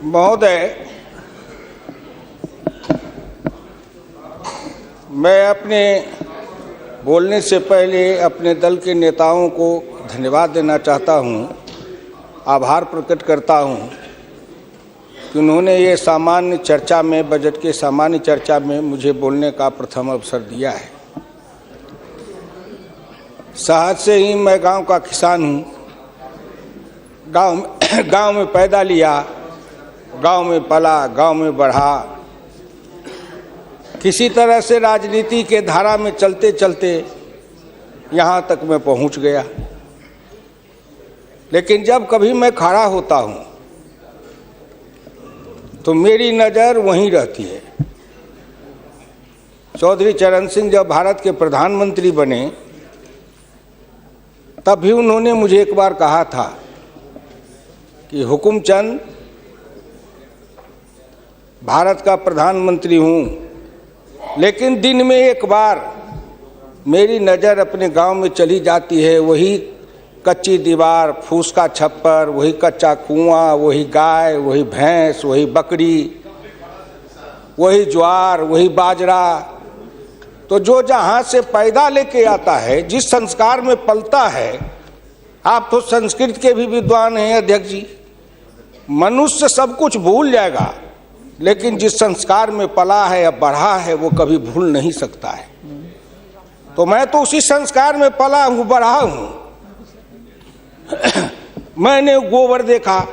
महोदय, मैं अपने बोलने से पहले अपने दल के नेताओं को धन्यवाद देना चाहता हूं, आभार प्रकट करता हूं कि उन्होंने ये सामान्य चर्चा में, बजट के सामान्य चर्चा में मुझे बोलने का प्रथम अवसर दिया है। सहज से ही मैं गांव का किसान हूं, गांव में पैदा लिया, गांव में पला, गांव में बढ़ा। किसी तरह से राजनीति के धारा में चलते चलते यहाँ तक मैं पहुँच गया। लेकिन जब कभी मैं खड़ा होता हूँ तो मेरी नज़र वहीं रहती है। चौधरी चरण सिंह जब भारत के प्रधानमंत्री बने तब भी उन्होंने मुझे एक बार कहा था कि हुकुमचंद, भारत का प्रधानमंत्री हूँ, लेकिन दिन में एक बार मेरी नज़र अपने गांव में चली जाती है। वही कच्ची दीवार, फूस का छप्पर, वही कच्चा कुआं, वही गाय, वही भैंस, वही बकरी, वही ज्वार, वही बाजरा। तो जो जहाँ से पैदा लेके आता है, जिस संस्कार में पलता है, आप तो संस्कृत के भी विद्वान हैं अध्यक्ष जी, मनुष्य सब कुछ भूल जाएगा, लेकिन जिस संस्कार में पला है या बढ़ा है वो कभी भूल नहीं सकता है। तो मैं तो उसी संस्कार में पला हूँ, बढ़ा हूँ। मैंने गोबर देखा,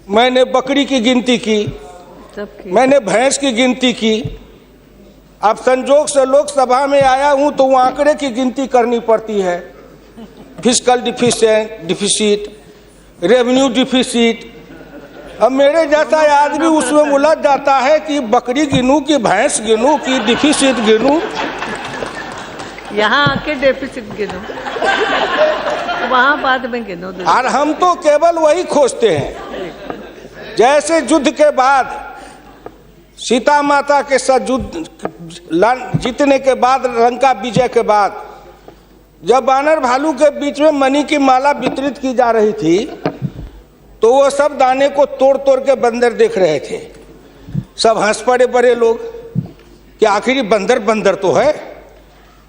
मैंने बकरी की गिनती की, मैंने भैंस की गिनती की। अब संजोग से लोकसभा में आया हूँ तो वो आंकड़े की गिनती करनी पड़ती है। Fiscal deficit, revenue deficit. अब मेरे जैसा आदमी उसमें उलझ जाता है कि बकरी गिनूं कि भैंस गिनूं कि डिफिसिट गिनूं। यहाँ आके डेफिसिट गिनो, वहाँ बाद में गिनो। और हम तो केवल वही खोजते हैं। जैसे युद्ध के बाद, सीता माता के साथ युद्ध जीतने के बाद, लंका विजय के बाद, जब बानर भालू के बीच में मणि की माला वितरित की जा रही थी तो वो सब दाने को तोड़ तोड़ के बंदर देख रहे थे। सब हंस पड़े बड़े लोग कि आखिर बंदर बंदर तो है,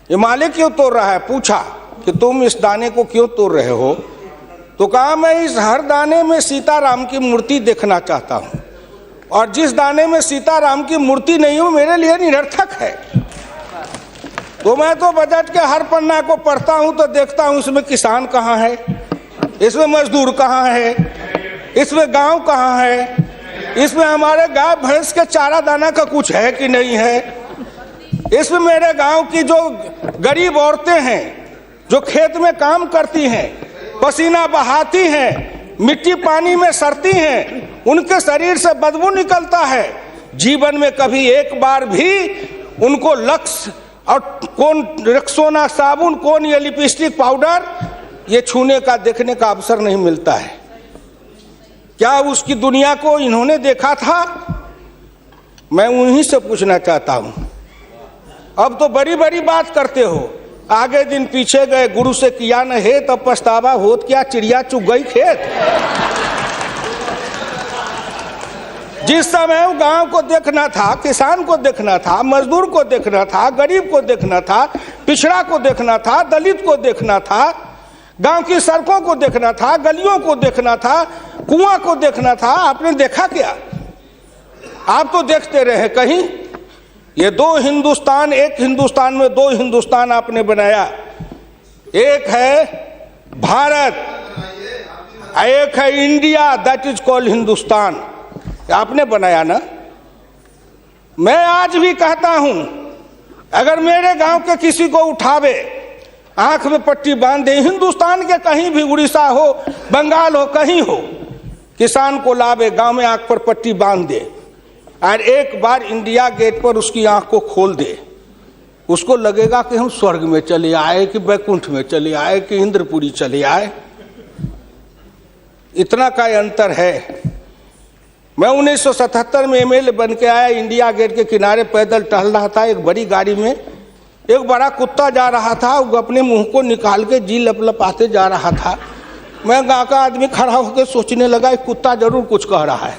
ये माले क्यों तोड़ रहा है। पूछा कि तुम इस दाने को क्यों तोड़ रहे हो? तो कहा मैं इस हर दाने में सीताराम की मूर्ति देखना चाहता हूँ, और जिस दाने में सीताराम की मूर्ति नहीं हो मेरे लिए निरर्थक है। तो मैं तो बजट के हर पन्ना को पढ़ता हूँ तो देखता हूँ इसमें किसान कहाँ है, इसमें मजदूर कहाँ है, इसमें गांव कहाँ है, इसमें हमारे गाय भैंस के चारा दाना का कुछ है कि नहीं है, इसमें मेरे गांव की जो गरीब औरतें हैं जो खेत में काम करती हैं, पसीना बहाती हैं, मिट्टी पानी में सड़ती हैं, उनके शरीर से बदबू निकलता है। जीवन में कभी एक बार भी उनको लक्स और कौन रेक्सोना साबुन, कौन ये लिपस्टिक पाउडर, ये छूने का, देखने का अवसर नहीं मिलता है। क्या उसकी दुनिया को इन्होंने देखा था? मैं उन्हीं से पूछना चाहता हूं। अब तो बड़ी बड़ी बात करते हो, आगे दिन पीछे गए, गुरु से किया न है तब पछतावा होत क्या, चिड़िया चुग गई खेत। जिस समय गांव को देखना था, किसान को देखना था, मजदूर को देखना था, गरीब को देखना था, पिछड़ा को देखना था, दलित को देखना था, गांव की सड़कों को देखना था, गलियों को देखना था, कुआं को देखना था, आपने देखा क्या? आप तो देखते रहे कहीं। ये दो हिंदुस्तान, एक हिंदुस्तान में दो हिंदुस्तान आपने बनाया। एक है भारत, एक है India, that is called Hindustan. आपने बनाया ना। मैं आज भी कहता हूं, अगर मेरे गांव के किसी को उठावे, आंख में पट्टी बांध दे, हिंदुस्तान के कहीं भी, उड़ीसा हो, बंगाल हो, कहीं हो, किसान को लावे, गांव में आंख पर पट्टी बांध दे और एक बार इंडिया गेट पर उसकी आंख को खोल दे, उसको लगेगा कि हम स्वर्ग में चले आए, कि बैकुंठ में चले आए, कि इंद्रपुरी चले आए। इतना का अंतर है। मैं 1977 में एमएलए बन के आया, इंडिया गेट के किनारे पैदल टहल रहा था, एक बड़ी गाड़ी में एक बड़ा कुत्ता जा रहा था, वो अपने मुंह को निकाल के जी लपलपाते जा रहा था। मैं गांव का आदमी खड़ा होकर सोचने लगा कि कुत्ता जरूर कुछ कह रहा है।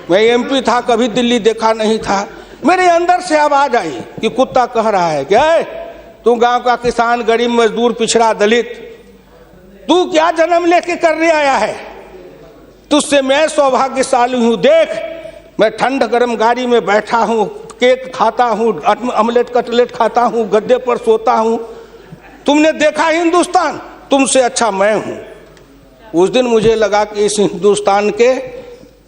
मैं एमपी था, कभी दिल्ली देखा नहीं था, मेरे अंदर से आवाज आई कि कुत्ता कह रहा है क्या है, तू गांव का किसान, गरीब, मजदूर, पिछड़ा, दलित, तू क्या जन्म लेके करने आया है? तुझसे मैं सौभाग्यशाली हूं। देख, मैं ठंड गर्म गाड़ी में बैठा हूं, केक खाता हूं, ऑमलेट कटलेट खाता हूं, गद्दे पर सोता हूं। तुमने देखा हिंदुस्तान, तुमसे अच्छा मैं हूं। उस दिन मुझे लगा कि इस हिंदुस्तान के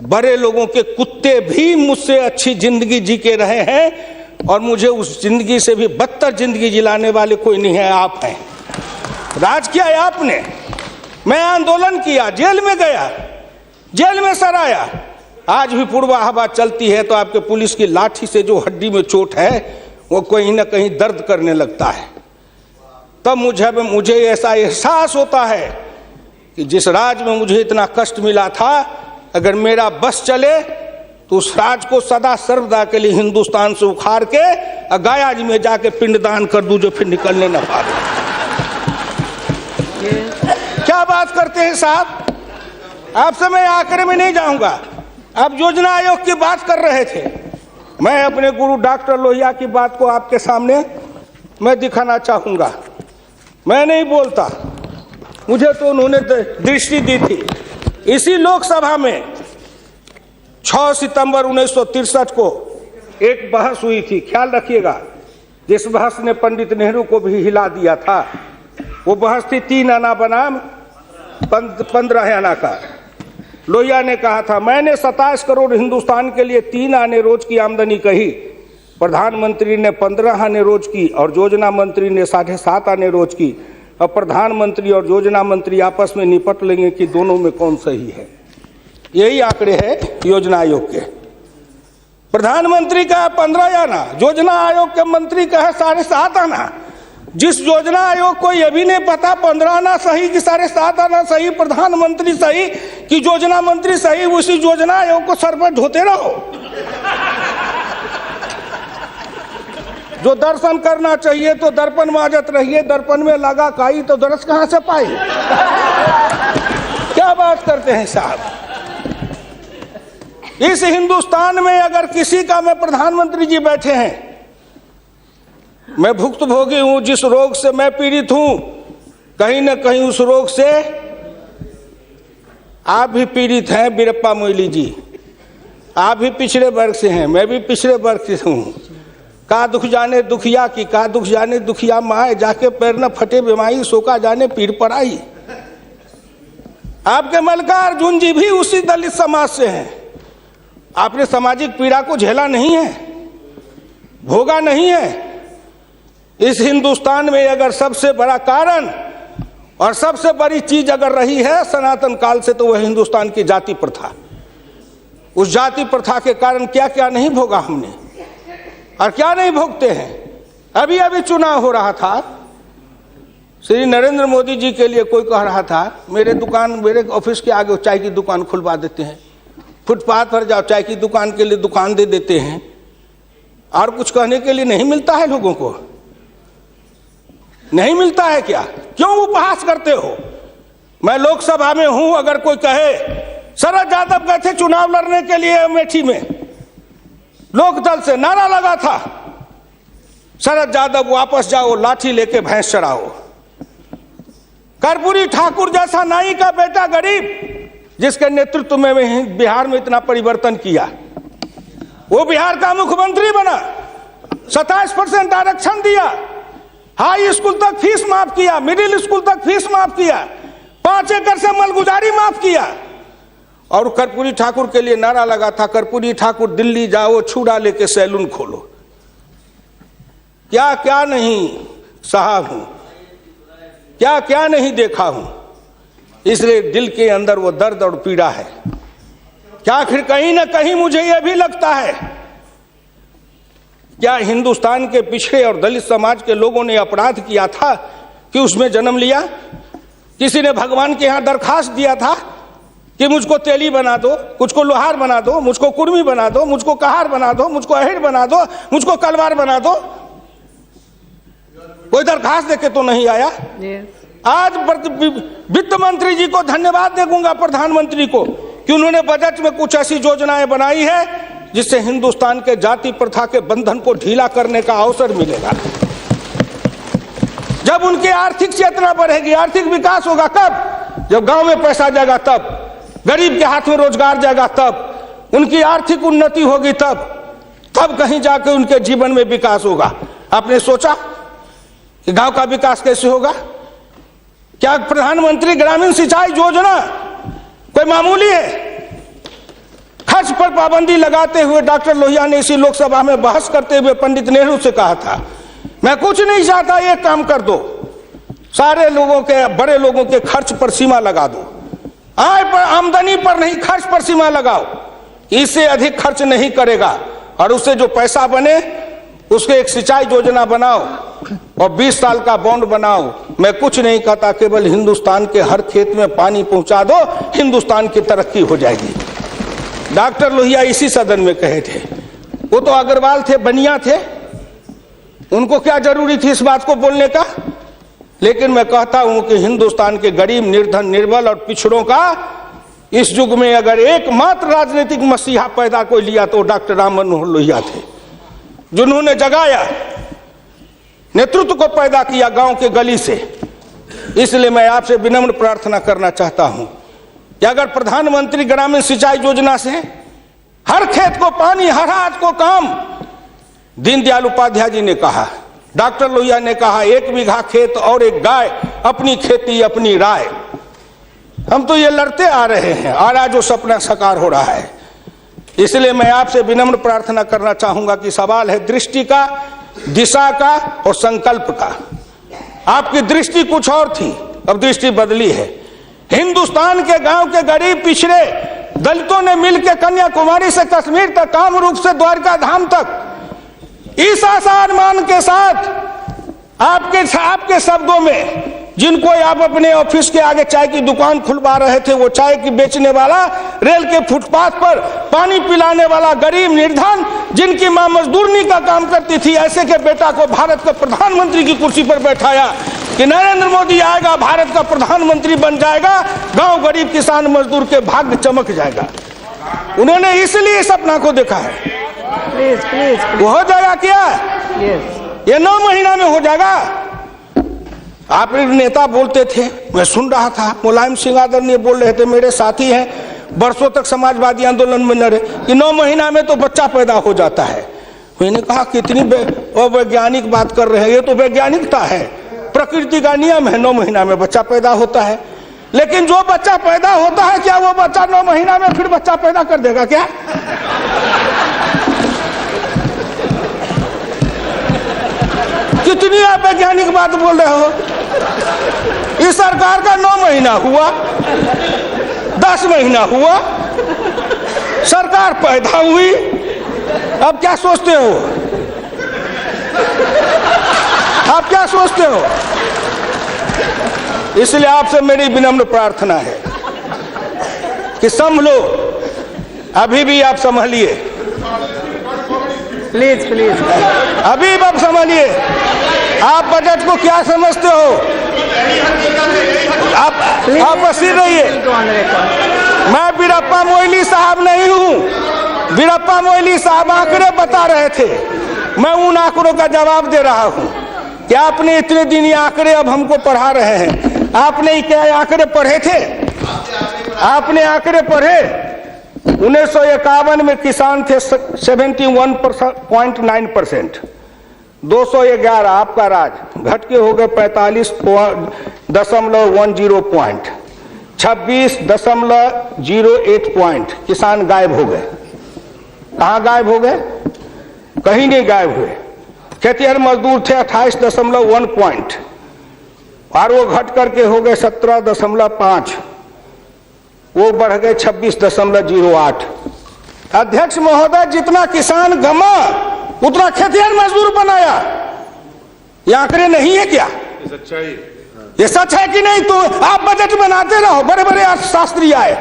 बड़े लोगों के कुत्ते भी मुझसे अच्छी जिंदगी जी के रहे हैं और मुझे उस जिंदगी से भी बदतर जिंदगी जिलाने वाले कोई नहीं है, आप हैं। राज किया है आपने। मैं आंदोलन किया, जेल में गया, जेल में सराया। आज भी पूर्वा हवा चलती है तो आपके पुलिस की लाठी से जो हड्डी में चोट है वो कहीं ना कहीं दर्द करने लगता है। तब मुझे ऐसा एहसास होता है कि जिस राज में मुझे इतना कष्ट मिला था, अगर मेरा बस चले तो उस राज को सदा सर्वदा के लिए हिंदुस्तान से उखाड़ के गया जी में जाके पिंडदान कर दूं, जो फिर निकलने न पाए। क्या बात करते हैं साहब? आपसे मैं आखिर में नहीं जाऊंगा। आप योजना आयोग की बात कर रहे थे, मैं अपने गुरु डॉक्टर लोहिया की बात को आपके सामने मैं दिखाना चाहूंगा। मैं नहीं बोलता, मुझे तो उन्होंने दृष्टि दी थी। इसी लोकसभा में 6 सितंबर 1963 को एक बहस हुई थी, ख्याल रखिएगा, जिस बहस ने पंडित नेहरू को भी हिला दिया था। वो बहस थी 3 आना बनाम 15 आना का। लोहिया ने कहा था, मैंने 27 करोड़ हिंदुस्तान के लिए 3 आने रोज की आमदनी कही, प्रधानमंत्री ने 15 आने रोज की और योजना मंत्री ने 7.5 आने रोज की। अब प्रधानमंत्री और योजना मंत्री आपस में निपट लेंगे कि दोनों में कौन सही है। यही आंकड़े हैं योजना आयोग के। प्रधानमंत्री का 15 आना, योजना आयोग के मंत्री का है 7.5 आना। जिस योजना आयोग को यह भी नहीं पता 15 आना सही कि 7.5 आना सही, प्रधानमंत्री सही कि योजना मंत्री सही, उसी योजना आयोग को सर पर ढोते रहो। जो दर्शन करना चाहिए तो दर्पण माजत रहिए, दर्पण में लगा काई तो दरस कहां से पाई। क्या बात करते हैं साहब? इस हिंदुस्तान में अगर किसी का में प्रधानमंत्री जी बैठे हैं, मैं भुक्तभोगी हूं, जिस रोग से मैं पीड़ित हूं, कहीं ना कहीं उस रोग से आप भी पीड़ित हैं। बीरप्पा मोइली जी, आप भी पिछड़े वर्ग से हैं, मैं भी पिछड़े वर्ग से हूं। का दुख जाने दुखिया की, का दुख जाने दुखिया माए, जाके पैर न फटे बीमारी, सोका जाने पीर पराई। आपके मल्लिकार्जुन जी भी उसी दलित समाज से हैं। आपने सामाजिक पीड़ा को झेला नहीं है, भोगा नहीं है। इस हिंदुस्तान में अगर सबसे बड़ा कारण और सबसे बड़ी चीज अगर रही है सनातन काल से, तो वह हिंदुस्तान की जाति प्रथा। उस जाति प्रथा के कारण क्या क्या नहीं भोगा हमने और क्या नहीं भोगते हैं। अभी अभी चुनाव हो रहा था, श्री नरेंद्र मोदी जी के लिए कोई कह रहा था, मेरे ऑफिस के आगे चाय की दुकान खुलवा देते हैं, फुटपाथ पर जाओ चाय की दुकान के लिए दुकान दे देते हैं। और कुछ कहने के लिए नहीं मिलता है लोगों को? नहीं मिलता है क्या? क्यों उपहास करते हो? मैं लोकसभा में हूं, अगर कोई कहे शरद यादव गए थे चुनाव लड़ने के लिए अमेठी में, लोकदल से नारा लगा था, शरद यादव वापस जाओ, लाठी लेके भैंस चराओ। कर्पूरी ठाकुर जैसा नाई का बेटा गरीब, जिसके नेतृत्व में बिहार में इतना परिवर्तन किया, वो बिहार का मुख्यमंत्री बना, 27% आरक्षण दिया, हाई स्कूल तक फीस माफ किया, मिडिल स्कूल तक फीस माफ किया, 5 एकड़ से मलगुजारी माफ किया। और कर्पूरी ठाकुर के लिए नारा लगा था, कर्पूरी ठाकुर दिल्ली जाओ, छुड़ा लेके सैलून खोलो। क्या क्या नहीं साहब हूं, क्या क्या नहीं देखा हूं। इसलिए दिल के अंदर वो दर्द और पीड़ा है। क्या आखिर कहीं ना कहीं मुझे यह भी लगता है, क्या हिंदुस्तान के पिछड़े और दलित समाज के लोगों ने अपराध किया था कि उसमें जन्म लिया? किसी ने भगवान के यहां दरखास्त दिया था कि मुझको तेली बना दो, मुझको लोहार बना दो, मुझको कुर्मी बना दो, मुझको कहार बना दो, मुझको अहिर बना दो, मुझको कलवार बना दो? कोई दरखास्त देके तो नहीं आया। आज वित्त मंत्री जी को धन्यवाद दूंगा, प्रधानमंत्री को, कि उन्होंने बजट में कुछ ऐसी योजनाएं बनाई है जिससे हिंदुस्तान के जाति प्रथा के बंधन को ढीला करने का अवसर मिलेगा। जब उनकी आर्थिक चेतना बढ़ेगी, आर्थिक विकास होगा कब? जब गांव में पैसा जाएगा, तब गरीब के हाथ में रोजगार जाएगा, तब उनकी आर्थिक उन्नति होगी, तब कहीं जाके उनके जीवन में विकास होगा। आपने सोचा कि गांव का विकास कैसे होगा? क्या प्रधानमंत्री ग्रामीण सिंचाई योजना कोई मामूली है? खर्च पर पाबंदी लगाते हुए डॉक्टर लोहिया ने इसी लोकसभा में बहस करते हुए पंडित नेहरू से कहा था, मैं कुछ नहीं चाहता, एक काम कर दो, सारे लोगों के, बड़े लोगों के खर्च पर सीमा लगा दो, आय पर, आमदनी पर नहीं, खर्च पर सीमा लगाओ, इससे अधिक खर्च नहीं करेगा, और उससे जो पैसा बने उसके एक सिंचाई योजना बनाओ और 20 साल का बॉन्ड बनाओ। मैं कुछ नहीं कहता, केवल हिंदुस्तान के हर खेत में पानी पहुंचा दो, हिंदुस्तान की तरक्की हो जाएगी। डॉक्टर लोहिया इसी सदन में कहे थे। वो तो अग्रवाल थे, बनिया थे, उनको क्या जरूरी थी इस बात को बोलने का? लेकिन मैं कहता हूं कि हिंदुस्तान के गरीब, निर्धन, निर्बल और पिछड़ों का इस युग में अगर एकमात्र राजनीतिक मसीहा पैदा कोई लिया तो डॉक्टर राम मनोहर लोहिया थे, जिन्होंने जगाया, नेतृत्व को पैदा किया गांव के गली से। इसलिए मैं आपसे विनम्र प्रार्थना करना चाहता हूं कि अगर प्रधानमंत्री ग्रामीण सिंचाई योजना से हर खेत को पानी, हर हाथ को काम, दीनदयाल उपाध्याय जी ने कहा, डॉक्टर लोहिया ने कहा, 1 बीघा खेत और 1 गाय, अपनी खेती अपनी राय। हम तो ये लड़ते आ रहे हैं और आज वो सपना साकार हो रहा है। इसलिए मैं आपसे विनम्र प्रार्थना करना चाहूंगा कि सवाल है दृष्टि का, दिशा का और संकल्प का। आपकी दृष्टि कुछ और थी, अब दृष्टि बदली है। हिंदुस्तान के गांव के गरीब, पिछड़े दलितों ने मिलकर कन्याकुमारी से कश्मीर तक, कामरूप से द्वारका धाम तक, इस आसान मान के साथ आपके शब्दों में, जिनको आप अपने ऑफिस के आगे चाय की दुकान खुलवा रहे थे, वो चाय की बेचने वाला, रेल के फुटपाथ पर पानी पिलाने वाला गरीब, निर्धन, जिनकी मां मजदूरनी का काम करती थी, ऐसे के बेटा को भारत के प्रधानमंत्री की कुर्सी पर बैठाया कि नरेंद्र मोदी आएगा, भारत का प्रधानमंत्री बन जाएगा, गांव गरीब, किसान, मजदूर के भाग्य चमक जाएगा। उन्होंने इसलिए सपना को देखा है। प्लीज। वो हो जाएगा क्या? ये 9 महीना में हो जाएगा। आप नेता बोलते थे, मैं सुन रहा था, मुलायम सिंह आदरणीय बोल रहे थे, मेरे साथी हैं, बरसों तक समाजवादी आंदोलन में लड़े, कि 9 महीना में तो बच्चा पैदा हो जाता है। मैंने कहा कितनी वैज्ञानिक बात कर रहे हैं, ये तो वैज्ञानिकता है, प्रकृति का नियम है, 9 महीना में बच्चा पैदा होता है। लेकिन जो बच्चा पैदा होता है, क्या वो बच्चा 9 महीना में फिर बच्चा पैदा कर देगा क्या? कितनी आप वैज्ञानिक बात बोल रहे हो? इस सरकार का 9 महीना हुआ, 10 महीना हुआ, सरकार पैदा हुई, अब क्या सोचते हो? आप क्या सोचते हो? इसलिए आपसे मेरी विनम्र प्रार्थना है कि संभलो, अभी भी आप संभलिए, प्लीज अभी आप संभलिए। आप बजट को क्या समझते हो? आप बसीर रहिए। मैं वीरप्पा मोइली साहब नहीं हूं। वीरप्पा मोइली साहब आंकड़े बता रहे थे, मैं उन आंकड़ों का जवाब दे रहा हूं कि आपने इतने दिन ये आंकड़े अब हमको पढ़ा रहे हैं। आपने क्या आंकड़े पढ़े थे? आपने आंकड़े पढ़े? 1951 में किसान थे 71.9%, 211 आपका राज, घट के हो गए 45.10 पॉइंट, 26.08 पॉइंट किसान गायब हो गए। कहाँ गायब हो गए? कहीं नहीं गायब हुए। खेतिहर मजदूर थे 28.1 पॉइंट, और वो घट करके हो गए 17.5, वो बढ़ गए 26.08। अध्यक्ष महोदय, जितना किसान गमा उतना खेतिहर मजदूर बनाया। ये आंकड़े नहीं है क्या? ये सच है कि नहीं? तो आप बजट बनाते रहो। बड़े बड़े अर्थशास्त्री आए,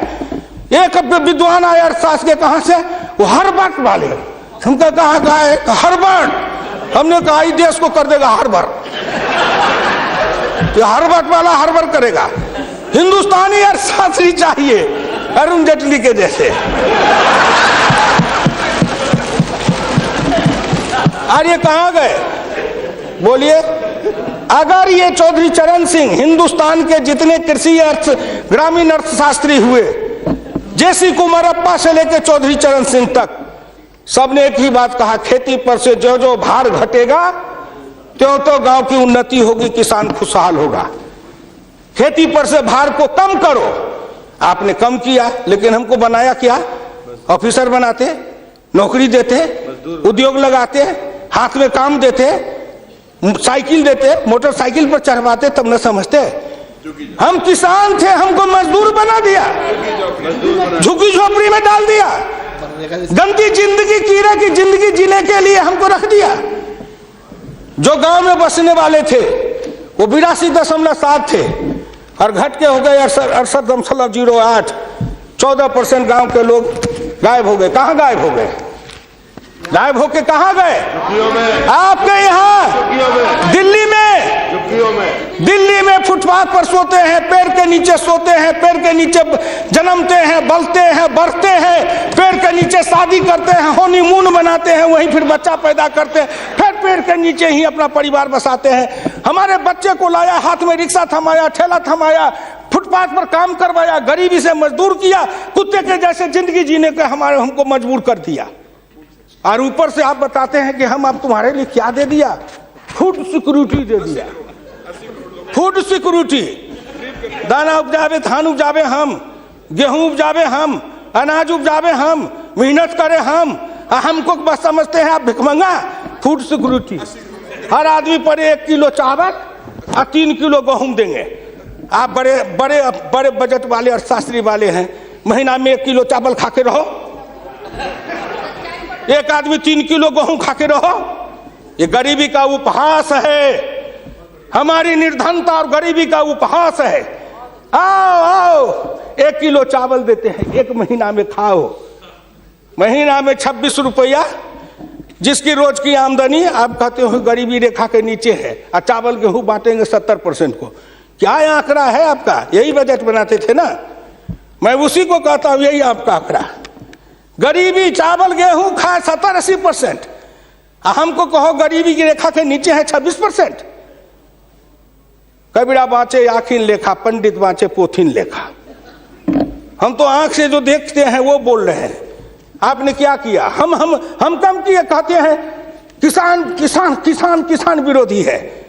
एक विद्वान आए अर्थशास्त्र के, कहां से? वो हार्वर्ड वाले। हमका कहा है हार्वर्ड? हमने कहा इस देश को कर देगा हार्वर्ड। तो हर्बट वाला हर्बर करेगा। हिंदुस्तानी अर्थशास्त्री चाहिए अरुण जेटली के जैसे। और ये कहां गए बोलिए? अगर ये चौधरी चरण सिंह हिंदुस्तान के जितने कृषि अर्थ ग्रामीण अर्थशास्त्री हुए, जेसी कुमारप्पा से लेकर चौधरी चरण सिंह तक, सबने एक ही बात कहा, खेती पर से जो जो भार घटेगा त्यों तो गांव की उन्नति होगी, किसान खुशहाल होगा। खेती पर से भार को कम करो। आपने कम किया, लेकिन हमको बनाया क्या? ऑफिसर बनाते, नौकरी देते, उद्योग लगाते, हाथ में काम देते, साइकिल देते, मोटरसाइकिल पर चढ़वाते, तब न समझते। हम किसान थे, हमको मजदूर बना दिया, झुग्गी झोपड़ी में डाल दिया, गंदी जिंदगी, कीड़े की जिंदगी जीने के लिए हमको रख दिया। जो गांव में बसने वाले थे वो 82.7 थे और घट के हो गए 68.08। 14% गांव के लोग गायब हो गए। कहां गायब हो गए? गायब होके कहां गए? आपके यहाँ दिल्ली में फुटपाथ पर सोते हैं, पेड़ के नीचे सोते हैं, पेड़ के नीचे जन्मते हैं, बलते हैं, बढ़ते हैं, पेड़ के नीचे शादी करते हैं, हनीमून बनाते हैं, वहीं फिर बच्चा पैदा करते हैं, फिर पेड़ के नीचे ही अपना परिवार बसाते हैं। हमारे बच्चे को लाया, हाथ में रिक्शा थमाया, ठेला थमाया, फुटपाथ पर काम करवाया, गरीबी से मजदूर किया, कुत्ते के जैसे जिंदगी जीने के हमको मजबूर कर दिया। और ऊपर से आप बताते हैं कि हम अब तुम्हारे लिए क्या दे दिया? फूड सिक्योरिटी दे दिया। फूड सिक्योरिटी, दाना उपजावे, धान उपजावे हम, गेहूं उपजावे हम, अनाज उपजावे हम, मेहनत करे हमको बस समझते हैं आप भिखमंगा। फूड सिक्योरिटी, हर आदमी पर 1 किलो चावल और 3 किलो गेहूं देंगे। आप बड़े बड़े बड़े बजट वाले और शास्त्री वाले हैं, महीना में 1 किलो चावल खा के रहो, एक आदमी 3 किलो गेहूं खा के रहो। ये गरीबी का उपहास है, हमारी निर्धनता और गरीबी का उपहास है। आओ 1 किलो चावल देते हैं, 1 महीना में खाओ। महीना में 26 रुपया, जिसकी रोज की आमदनी आप कहते हो गरीबी रेखा के नीचे है, और चावल गेहूं बांटेंगे 70% को। क्या आंकड़ा है आपका? यही बजट बनाते थे ना, मैं उसी को कहता हूं, यही आपका आंकड़ा। गरीबी चावल गेहूं खाए 70-80%, हमको कहो गरीबी की रेखा के नीचे है 26%। कबीरा बाँचे आखिन लेखा, पंडित बाँचे पोथिन लेखा। हम तो आंख से जो देखते हैं वो बोल रहे हैं। आपने क्या किया? हम कम किए, कहते हैं किसान किसान किसान किसान विरोधी है।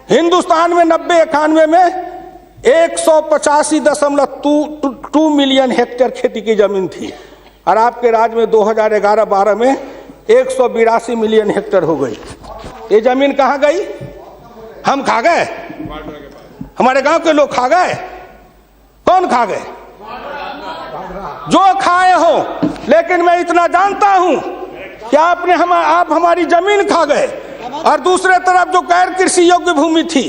हिंदुस्तान में 90-91 में 185.2 मिलियन हेक्टेयर खेती की जमीन थी, और आपके राज्य में 2011-12 में 182 मिलियन हेक्टेयर हो गई। ये जमीन कहाँ गई? हम खा गए? हमारे गांव के लोग खा गए? कौन खा गए? जो खाए हो। लेकिन मैं इतना जानता हूं कि आप हमारी जमीन खा गए। और दूसरे तरफ जो गैर कृषि योग्य भूमि थी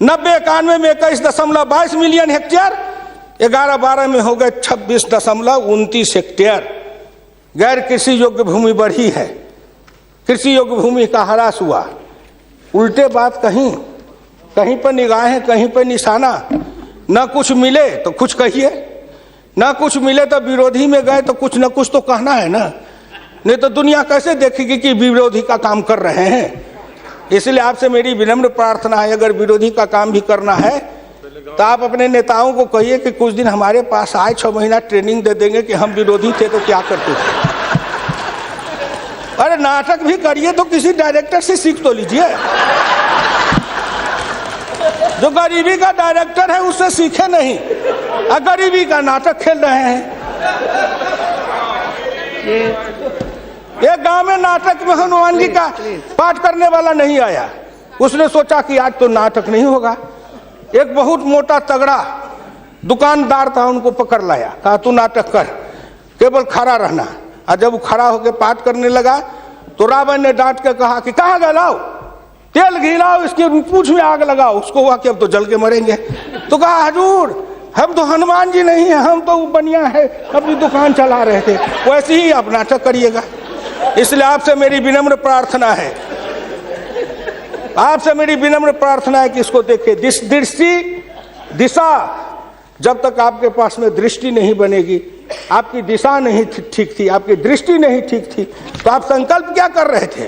90-91 में 21.22 मिलियन हेक्टेयर, 11-12 में हो गए 26.29 हेक्टेयर। गैर कृषि योग्य भूमि बढ़ी है, कृषि योग्य भूमि का ह्रास हुआ। उल्टे बात कहीं पर निगाहें, कहीं पर निशाना। न कुछ मिले तो कुछ कहिए, न कुछ मिले तो विरोधी में गए तो कुछ न कुछ तो कहना है ना, नहीं तो दुनिया कैसे देखेगी कि विरोधी का काम कर रहे हैं। इसलिए आपसे मेरी विनम्र प्रार्थना है, अगर विरोधी का काम भी करना है तो आप अपने नेताओं को कहिए कि कुछ दिन हमारे पास आए, 6 महीना ट्रेनिंग दे देंगे कि हम विरोधी थे तो क्या करते थे। अरे नाटक भी करिए तो किसी डायरेक्टर से सीख तो लीजिए। जो गरीबी का डायरेक्टर है उससे सीखे नहीं, और गरीबी का नाटक खेल रहे हैं। एक गांव में नाटक में हनुमान जी का पाठ करने वाला नहीं आया। उसने सोचा कि आज तो नाटक नहीं होगा। एक बहुत मोटा तगड़ा दुकानदार था, उनको पकड़ लाया, कहा तू नाटक कर, केवल खड़ा रहना। और जब वो खड़ा होकर पाठ करने लगा तो रावण ने डांट के कहा कि कहाँ गए, लाओ तेल घिलाओ, इसके पूंछ में आग लगाओ। उसको हुआ कि अब तो जल के मरेंगे। तो कहा हजूर हम तो हनुमान जी नहीं है, हम तो बनिया है, अपनी दुकान चला रहे थे। वैसे ही आप नाटक करिएगा। इसलिए आपसे मेरी विनम्र प्रार्थना है आपसे मेरी विनम्र प्रार्थना है कि इसको देखिए। दिशा, जब तक आपके पास में दृष्टि नहीं बनेगी, आपकी दिशा नहीं ठीक थी, आपकी दृष्टि नहीं ठीक थी, तो आप संकल्प क्या कर रहे थे?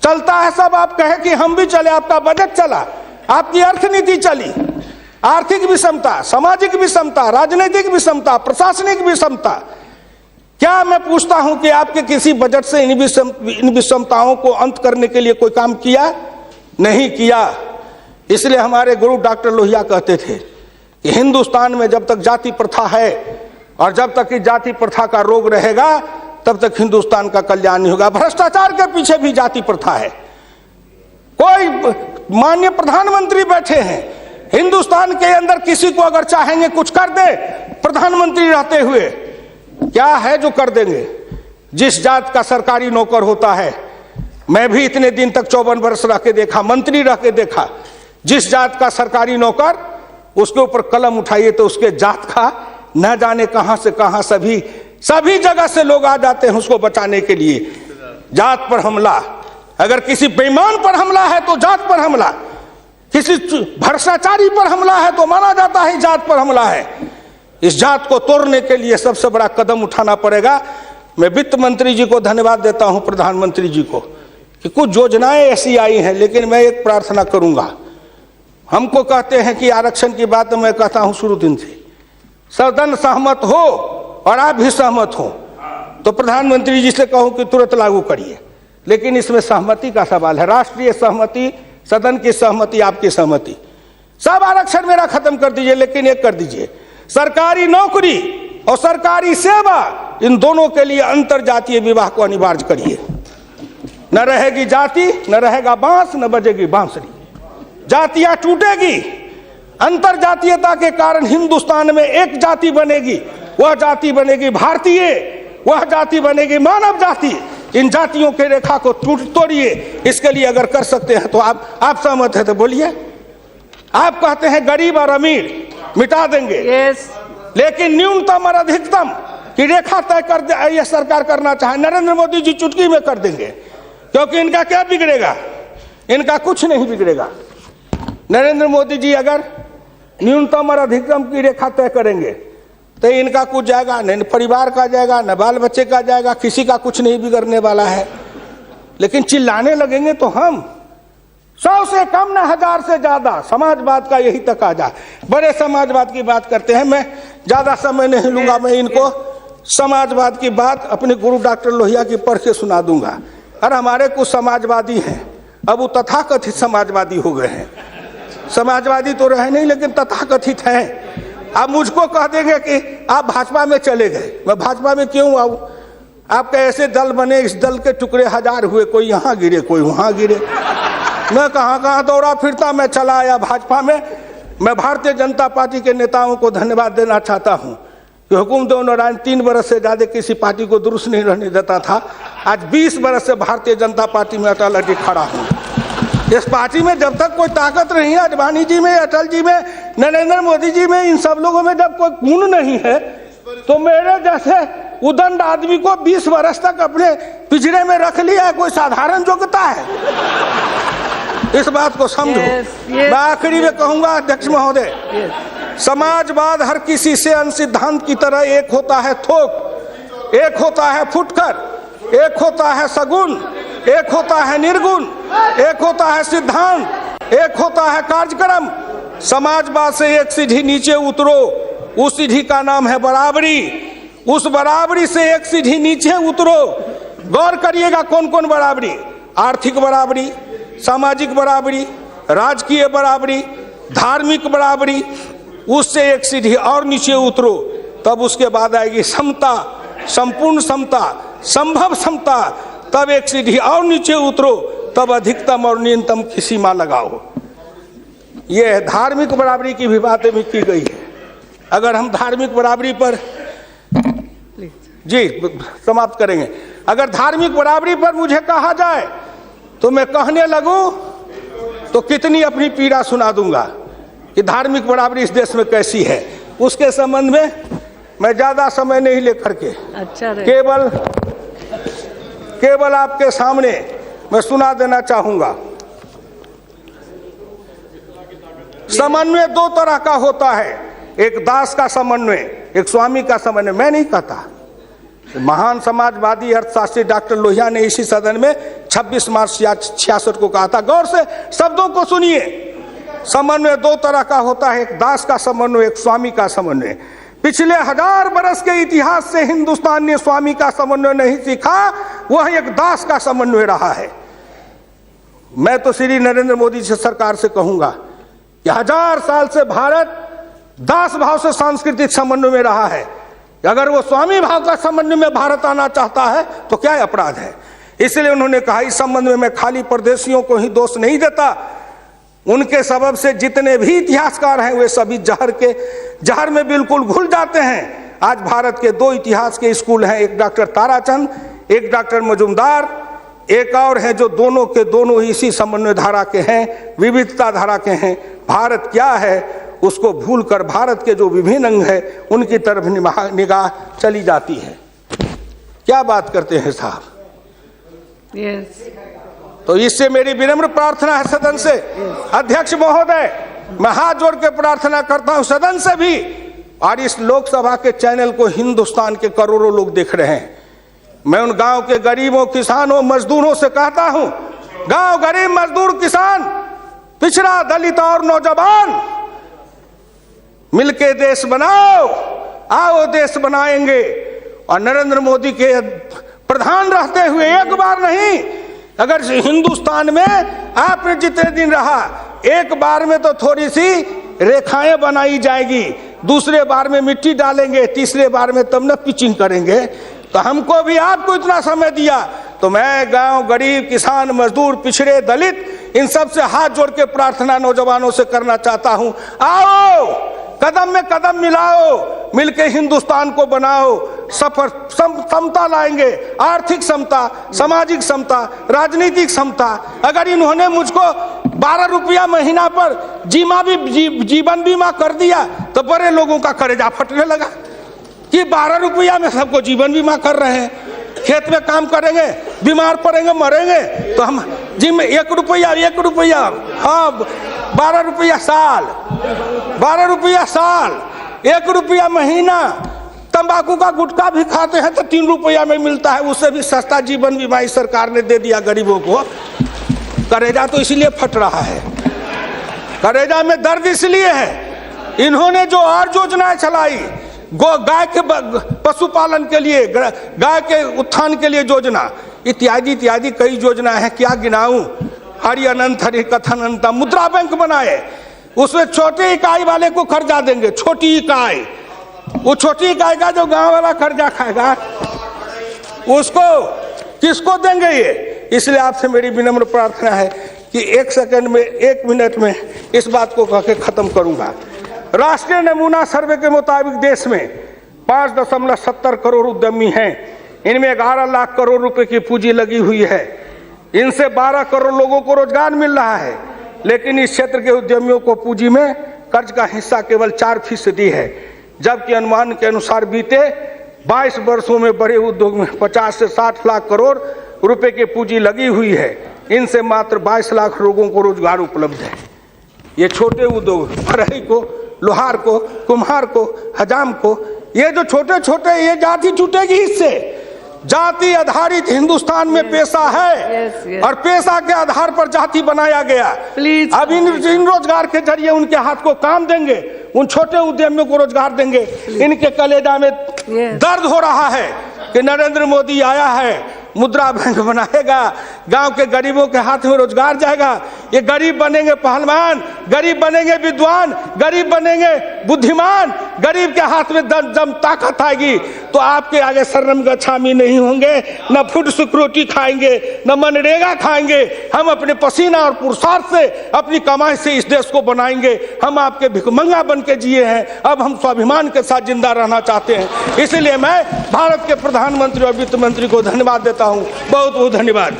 चलता है सब, आप कहे कि हम भी चले, आपका बजट चला, आपकी अर्थनीति चली, आर्थिक विषमता, सामाजिक विषमता, राजनीतिक विषमता, प्रशासनिक विषमता। क्या मैं पूछता हूं कि आपके किसी बजट से इन विषमताओं को अंत करने के लिए कोई काम किया? नहीं किया। इसलिए हमारे गुरु डॉक्टर लोहिया कहते थे कि हिंदुस्तान में जब तक जाति प्रथा है और जब तक इस जाति प्रथा का रोग रहेगा तब तक हिंदुस्तान का कल्याण नहीं होगा। भ्रष्टाचार के पीछे भी जाति प्रथा है। कोई माननीय प्रधानमंत्री बैठे हैं, हिंदुस्तान के अंदर किसी को अगर चाहेंगे कुछ कर दे, प्रधानमंत्री रहते हुए क्या है जो कर देंगे? जिस जात का सरकारी नौकर होता है, मैं भी इतने दिन तक 54 वर्ष रह के देखा, मंत्री रह के देखा, जिस जात का सरकारी नौकर, उसके ऊपर कलम उठाइए तो उसके जात का न जाने कहां से कहां सभी जगह से लोग आ जाते हैं उसको बचाने के लिए। जात पर हमला, अगर किसी बेईमान पर हमला है तो जात पर हमला, किसी भ्रष्टाचारी पर हमला है तो माना जाता है जात पर हमला है। इस जात को तोड़ने के लिए सबसे बड़ा कदम उठाना पड़ेगा। मैं वित्त मंत्री जी को धन्यवाद देता हूं, प्रधानमंत्री जी को, कि कुछ योजनाएं ऐसी आई हैं, लेकिन मैं एक प्रार्थना करूंगा। हमको कहते हैं कि आरक्षण की बात मैं कहता हूं शुरू दिन से, सदन सहमत हो और आप भी सहमत हो तो प्रधानमंत्री जी से कहूं कि तुरंत लागू करिए, लेकिन इसमें सहमति का सवाल है, राष्ट्रीय सहमति, सदन की सहमति, आपकी सहमति। सब आरक्षण मेरा खत्म कर दीजिए, लेकिन एक कर दीजिए, सरकारी नौकरी और सरकारी सेवा, इन दोनों के लिए अंतर जातीय विवाह को अनिवार्य करिए। न रहेगी जाति, न रहेगा बांस, न बजेगी बांसुरी, जातियां टूटेगी। अंतर जातीयता के कारण हिंदुस्तान में एक जाति बनेगी, वह जाति बनेगी भारतीय, वह जाति बनेगी मानव जाति। इन जातियों के रेखा को तोड़िए। इसके लिए अगर कर सकते हैं तो आप सहमत है तो बोलिए। आप कहते हैं गरीब और अमीर मिटा देंगे, लेकिन न्यूनतम और अधिकतम की रेखा तय कर दे, यह सरकार करना चाहे, नरेंद्र मोदी जी चुटकी में कर देंगे, क्योंकि इनका क्या बिगड़ेगा? इनका कुछ नहीं बिगड़ेगा। नरेंद्र मोदी जी अगर न्यूनतम और अधिकतम की रेखा तय करेंगे तो इनका कुछ जाएगा, न परिवार का जाएगा, न बाल बच्चे का जाएगा, किसी का कुछ नहीं बिगड़ने वाला है। लेकिन चिल्लाने लगेंगे तो हम 100 से कम न 1000 से ज्यादा समाजवाद का यही तकाजा। बड़े समाजवाद की बात करते हैं, मैं ज्यादा समय नहीं लूंगा, मैं इनको समाजवाद की बात अपने गुरु डॉक्टर लोहिया की पढ़ के सुना दूंगा। और हमारे कुछ समाजवादी हैं, अब वो तथाकथित समाजवादी हो गए हैं, समाजवादी तो रहे नहीं लेकिन तथाकथित हैं। आप मुझको कह देंगे कि आप भाजपा में चले गए, मैं भाजपा में क्यों आऊं? आपके ऐसे दल बने, इस दल के टुकड़े 1000 हुए, कोई यहाँ गिरे कोई वहां गिरे, मैं कहाँ दौड़ा फिरता, मैं चला आया भाजपा में। मैं भारतीय जनता पार्टी के नेताओं को धन्यवाद देना चाहता हूँ कि हुकुमदेव नारायण 3 बरस से ज्यादा किसी पार्टी को दुरुस्त नहीं रहने देता था। आज 20 बरस से भारतीय जनता पार्टी में अटल अटक खड़ा हूँ। इस पार्टी में जब तक कोई ताकत नहीं है, अडवाणी जी में, अटल जी में, नरेंद्र मोदी जी में, इन सब लोगों में जब कोई गुण नहीं है, तो मेरे जैसे उदंड आदमी को 20 वर्ष तक अपने पिंजरे में रख लिया है, कोई साधारण योग्यता है? इस बात को समझो। मैं आखिरी में कहूंगा अध्यक्ष महोदय, समाजवाद हर किसी से सिद्धांत की तरह एक होता है थोक, एक होता है फुटकर, एक होता है सगुन, एक होता है निर्गुण, एक होता है सिद्धांत, एक होता है कार्यक्रम। समाजवाद से एक सीढ़ी नीचे उतरो, उस सीढ़ी का नाम है बराबरी। उस बराबरी से एक सीढ़ी नीचे उतरो। गौर करिएगा कौन कौन बराबरी? आर्थिक बराबरी, सामाजिक बराबरी, राजकीय बराबरी, धार्मिक बराबरी। उससे एक सीढ़ी और नीचे उतरो, तब उसके बाद आएगी समता, संपूर्ण समता, संभव समता। तब एक सीढ़ी और नीचे उतरो, तब अधिकतम और न्यूनतम की सीमा लगाओ। ये धार्मिक बराबरी की भी बातें भी की गई है। अगर हम धार्मिक बराबरी पर जी समाप्त करेंगे, अगर धार्मिक बराबरी पर मुझे कहा जाए तो मैं कहने लगूं तो कितनी अपनी पीड़ा सुना दूंगा कि धार्मिक बराबरी इस देश में कैसी है। उसके संबंध में मैं ज्यादा समय नहीं लेकर के केवल आपके सामने मैं सुना देना चाहूंगा। समन्वय दो तरह का होता है, एक दास का समन्वय, एक स्वामी का समन्वय। मैं नहीं कहता, महान समाजवादी अर्थशास्त्री डॉक्टर लोहिया ने इसी सदन में 26 मार्च 66 को कहा था। गौर से शब्दों को सुनिए। समन्वय दो तरह का होता है, एक दास का समन्वय, एक स्वामी का समन्वय। पिछले 1000 बरस के इतिहास से हिंदुस्तान ने स्वामी का समन्वय नहीं सीखा, वह एक दास का समन्वय रहा है। मैं तो श्री नरेंद्र मोदी जी सरकार से कहूंगा कि 1000 साल से भारत दास भाव से सांस्कृतिक समन्वय में रहा है। अगर वो स्वामी भाव का समन्वय में भारत आना चाहता है तो क्या अपराध है। इसलिए उन्होंने कहा इस संबंध में मैं खाली परदेशियों को ही दोष नहीं देता, उनके सबब से जितने भी इतिहासकार हैं वे सभी जहर में बिल्कुल घुल जाते हैं। आज भारत के 2 इतिहास के स्कूल हैं, एक डॉक्टर ताराचंद, एक डॉक्टर मजुमदार, एक और है जो दोनों के दोनों इसी समन्वय धारा के हैं, विविधता धारा के हैं। भारत क्या है उसको भूलकर भारत के जो विभिन्न अंग है उनकी तरफ निगाह चली जाती है। क्या बात करते हैं साहब। तो इससे मेरी विनम्र प्रार्थना है सदन से, अध्यक्ष महोदय, मैं हाथ जोड़ के प्रार्थना करता हूं सदन से भी, और इस लोकसभा के चैनल को हिंदुस्तान के करोड़ों लोग देख रहे हैं। मैं उन गांव के गरीबों, किसानों, मजदूरों से कहता हूं, गांव गरीब, मजदूर, किसान, पिछड़ा, दलित और नौजवान, मिलके देश बनाओ, आओ देश बनाएंगे। और नरेंद्र मोदी के प्रधान रहते हुए एक बार नहीं, अगर हिंदुस्तान में आपने जितने दिन रहा, एक बार में तो थोड़ी सी रेखाएं बनाई जाएगी, दूसरे बार में मिट्टी डालेंगे, तीसरे बार में तब न पिचिंग करेंगे। तो हमको भी आपको इतना समय दिया, तो मैं गांव गरीब, किसान, मजदूर, पिछड़े, दलित, इन सब से हाथ जोड़ के प्रार्थना नौजवानों से करना चाहता हूं, आओ कदम में कदम मिलाओ, मिलके हिंदुस्तान को बनाओ, सफर समता लाएंगे, आर्थिक समता, सामाजिक समता, राजनीतिक समता। अगर इन्होंने मुझको 12 रुपया महीना पर जीवन बीमा कर दिया तो बड़े लोगों का कलेजा फटने लगा कि 12 रुपया में सबको जीवन बीमा कर रहे हैं। खेत में काम करेंगे, बीमार पड़ेंगे, मरेंगे, तो हम जिम 1 रुपया, हाँ 12 रुपया साल, 12 रुपया साल, 1 रुपया महीना। तंबाकू का गुटखा भी खाते हैं तो 3 रुपया में मिलता है, उससे भी सस्ता जीवन बीमा इस सरकार ने दे दिया गरीबों को। कलेजा तो इसलिए फट रहा है, कलेजा में दर्द इसलिए है, इन्होंने जो और योजनाएं चलाई, गाय के पशुपालन के लिए, गाय के उत्थान के लिए योजना, इत्यादि इत्यादि कई योजना है, क्या गिनाऊं। हरि अनंत हरि कथन अनंत। मुद्रा बैंक बनाए, उसमें छोटी इकाई वाले को कर्जा देंगे, छोटी इकाई, वो छोटी इकाई का जो गांव वाला कर्जा खाएगा उसको किसको देंगे ये। इसलिए आपसे मेरी विनम्र प्रार्थना है कि 1 सेकंड में, 1 मिनट में इस बात को कह के खत्म करूंगा। राष्ट्रीय नमूना सर्वे के मुताबिक देश में 5.70 करोड़ उद्यमी हैं, इनमें 11 लाख करोड़ रुपए की पूंजी लगी हुई है, इनसे 12 करोड़ लोगों को रोजगार मिल रहा है। लेकिन इस क्षेत्र के उद्यमियों को पूंजी में कर्ज का हिस्सा केवल 4% है, जबकि अनुमान के अनुसार बीते 22 वर्षों में बड़े उद्योग में 50 से 60 लाख करोड़ रुपए की पूंजी लगी हुई है, इनसे मात्र 22 लाख लोगों को रोजगार उपलब्ध है। ये छोटे उद्योग, बढ़ई को, लोहार को, कुम्हार को, हजाम को, ये जो छोटे छोटे, ये जाति छूटेगी इससे। जाति आधारित हिंदुस्तान में पेशा है और पेशा के आधार पर जाति बनाया गया। अब इन रोजगार के जरिए उनके हाथ को काम देंगे, उन छोटे उद्यमियों को रोजगार देंगे। इनके कलेजा में दर्द हो रहा है कि नरेंद्र मोदी आया है, मुद्रा बैंक बनाएगा, गांव के गरीबों के हाथ में रोजगार जाएगा। ये गरीब बनेंगे पहलवान, गरीब बनेंगे विद्वान, गरीब बनेंगे बुद्धिमान, गरीब के हाथ में दम ताकत आएगी तो आपके आगे शर्म गच्छामी नहीं होंगे, न फूड सिक्योरिटी खाएंगे, न मनरेगा खाएंगे। हम अपने पसीना और पुरुषार्थ से, अपनी कमाई से इस देश को बनाएंगे। हम आपके भिखमंगा बन के जिए हैं, अब हम स्वाभिमान के साथ जिंदा रहना चाहते हैं। इसलिए मैं भारत के प्रधानमंत्री और वित्त मंत्री को धन्यवाद देता हूं। बहुत बहुत धन्यवाद।